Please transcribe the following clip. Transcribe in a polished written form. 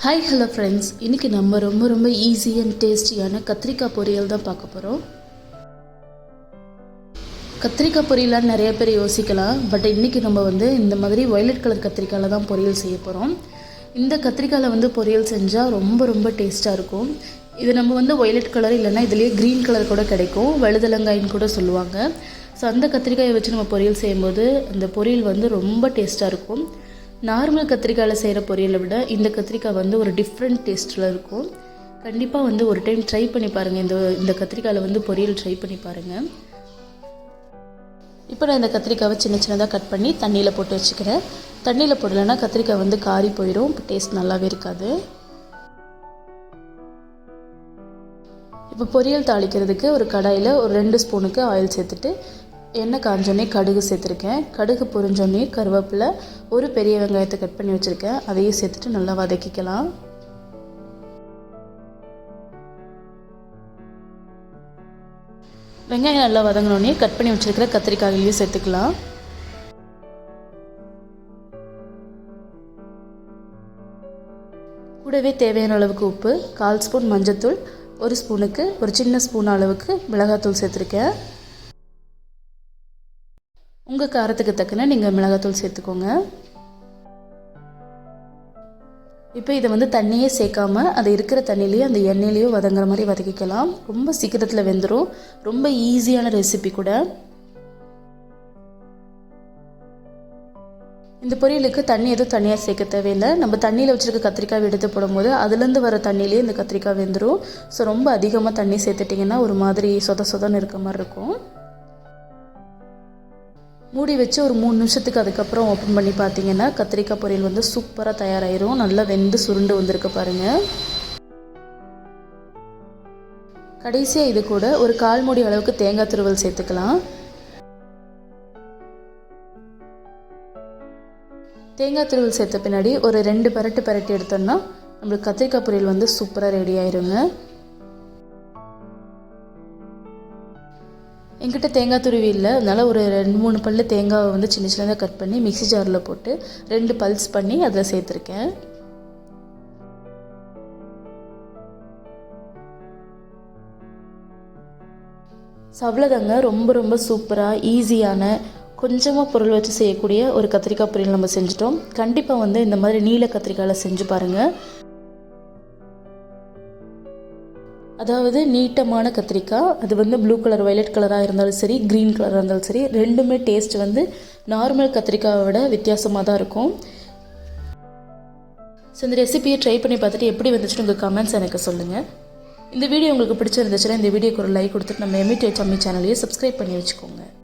Hi hello friends, இன்றைக்கி நம்ம ரொம்ப ஈஸி அண்ட் டேஸ்டியான கத்திரிக்காய் பொரியல் தான் பார்க்க போகிறோம். கத்திரிக்காய் பொரியலான்னு நிறைய பேர் யோசிக்கலாம். பட் இன்றைக்கி நம்ம இந்த மாதிரி வயலட் கலர் கத்திரிக்காயில் தான் பொரியல் செய்ய போகிறோம். இந்த கத்திரிக்காயில் பொரியல் செஞ்சால் ரொம்ப டேஸ்ட்டாக இருக்கும். இது நம்ம வயலட் கலர் இல்லைன்னா இதுலேயே க்ரீன் கலர் கூட கிடைக்கும், வழுதலங்காயின்னு கூட சொல்லுவாங்க. ஸோ அந்த கத்திரிக்காயை வச்சு நம்ம பொரியல் செய்யும்போது அந்த பொரியல் ரொம்ப டேஸ்ட்டாக இருக்கும். நார்மல் கத்திரிக்காயில் செய்கிற பொரியலை விட இந்த கத்திரிக்காய் ஒரு டிஃப்ரெண்ட் டேஸ்ட்டில் இருக்கும். கண்டிப்பாக ஒரு டைம் ட்ரை பண்ணி பாருங்கள். இந்த கத்திரிக்காயில் பொரியல் ட்ரை பண்ணி பாருங்கள். இப்போ நான் இந்த கத்திரிக்காவை சின்னதாக கட் பண்ணி தண்ணியில் போட்டு வச்சுக்கிறேன். தண்ணியில் போடலைன்னா கத்திரிக்காய் காரி போயிடும், டேஸ்ட் நல்லாவே இருக்காது. இப்போ பொரியல் தாளிக்கிறதுக்கு ஒரு கடாயில் ஒரு 2 ஸ்பூனுக்கு ஆயில் சேர்த்துட்டு எண்ணெய் காஞ்சோன்னே கடுகு சேர்த்துருக்கேன். கடுகு பொரிஞ்சோன்னே கருவேப்பிலை, ஒரு பெரிய வெங்காயத்தை கட் பண்ணி வச்சுருக்கேன், அதையும் சேர்த்துட்டு நல்லா வதக்கிக்கலாம். வெங்காயம் நல்லா வதங்கினோடனே கட் பண்ணி வச்சுருக்கிற கத்திரிக்காயிலையும் சேர்த்துக்கலாம். கூடவே தேவையான அளவுக்கு உப்பு, 1/4 ஸ்பூன் மஞ்சத்தூள், 1 ஸ்பூனுக்கு ஒரு சின்ன ஸ்பூன் அளவுக்கு மிளகாத்தூள் சேர்த்துருக்கேன். உங்கள் காரத்துக்கு தக்கன நீங்கள் மிளகாத்தூள் சேர்த்துக்கோங்க. இப்போ இதை தண்ணியே சேர்க்காமல் அதை இருக்கிற தண்ணியிலையோ அந்த எண்ணெயிலையோ வதங்குற மாதிரி வதக்கிக்கலாம். ரொம்ப சீக்கிரத்தில் வெந்துடும். ரொம்ப ஈஸியான ரெசிபி கூட. இந்த பொரியலுக்கு தண்ணி எதுவும் தனியாக சேர்க்க தேவையில்லை. நம்ம தண்ணியில் வச்சுருக்க கத்திரிக்காய் எடுத்து போடும்போது அதுலேருந்து வர தண்ணியிலே இந்த கத்திரிக்காய் வெந்துடும். ஸோ ரொம்ப அதிகமாக தண்ணி சேர்த்துட்டிங்கன்னா ஒரு மாதிரி சொதன்னு இருக்க மாதிரி இருக்கும். மூடி வச்சு ஒரு 3 நிமிஷத்துக்கு அதுக்கப்புறம் ஓப்பன் பண்ணி பார்த்தீங்கன்னா கத்திரிக்காய் பொரியல் சூப்பராக தயாராகிடும். நல்லா வெந்து சுருண்டு வந்திருக்கு பாருங்கள். கடைசியாக இது கூட ஒரு 1/4 மூடி அளவுக்கு தேங்காய் துருவல் சேர்த்துக்கலாம். தேங்காய் துருவல் சேர்த்த பின்னாடி ஒரு 2 பரட்டி எடுத்தோம்னா நம்மளுக்கு கத்திரிக்காய் பொரியல் சூப்பராக ரெடி ஆயிருங்க. என்கிட்ட தேங்காய் துருவி இல்லை, அதனால் ஒரு 2-3 பல்லு தேங்காவை சின்னதாக கட் பண்ணி மிக்ஸி ஜாரில் போட்டு 2 பல்ஸ் பண்ணி அதில் சேர்த்துருக்கேன். அவ்வளோதாங்க. ரொம்ப சூப்பராக ஈஸியான கொஞ்சமாக பொருள் வச்சு செய்யக்கூடிய ஒரு கத்திரிக்காய் பொரியல் நம்ம செஞ்சிட்டோம். கண்டிப்பாக இந்த மாதிரி நீல கத்திரிக்காயில் செஞ்சு பாருங்கள். அதாவது நீட்டமான கத்திரிக்காய், அது ப்ளூ கலர் வயலட் கலராக இருந்தாலும் சரி, க்ரீன் கலராக இருந்தாலும் சரி, ரெண்டுமே டேஸ்ட் நார்மல் கத்திரிக்காயை விட வித்தியாசமாக தான் இருக்கும். ஸோ இந்த ரெசிபியை ட்ரை பண்ணி பார்த்துட்டு எப்படி வந்துச்சுன்னு உங்கள் கமெண்ட்ஸ் எனக்கு சொல்லுங்கள். இந்த வீடியோ உங்களுக்கு பிடிச்சிருந்துச்சுன்னா இந்த வீடியோக்கு ஒரு லைக் கொடுத்துட்டு நம்ம எம்இ டேட் அம்மி சேனலையே சப்ஸ்கிரைப் பண்ணி வச்சுக்கோங்க.